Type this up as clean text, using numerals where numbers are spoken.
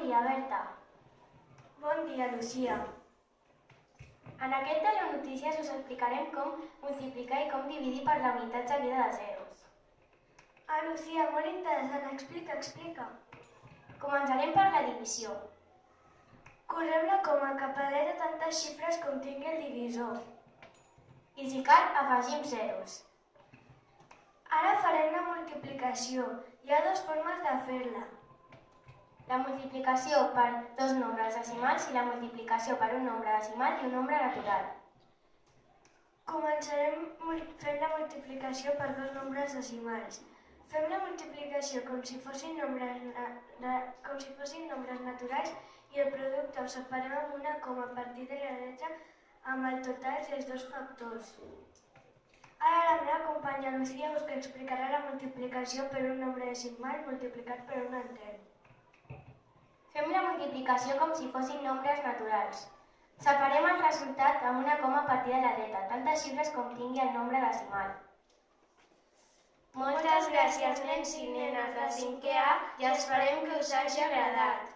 dia, Berta. Bon dia, Lucía. En aquest telenotícies us explicarem com multiplicar i com dividir per la unitat seguida de zeros. Lucía, molt interessant. Explica. Començarem per la divisió. Correm la coma cap a dreta tantes xifres com tingui el divisor. I si cal, afegim zeros. Ara farem la multiplicació. Hi ha dues formes de fer-la. La multiplicació per dos nombres decimals i la multiplicació per un nombre decimal i un nombre natural. Començarem fent la multiplicació per dos nombres decimals. Fem la multiplicació com si fossin nombres naturals i el producte ho separem amb una coma a partir de la dreta amb el total dels dos factors. Ara la meva companya Lucía us explicarà la multiplicació per un nombre decimal multiplicat per un enter. Fem la multiplicació com si fossin nombres naturals. Separem el resultat amb una coma a partir de la dreta, tantes xifres com tingui el nombre decimal. Moltes gràcies, nens i nenes de 5è A, i esperem que us hagi agradat.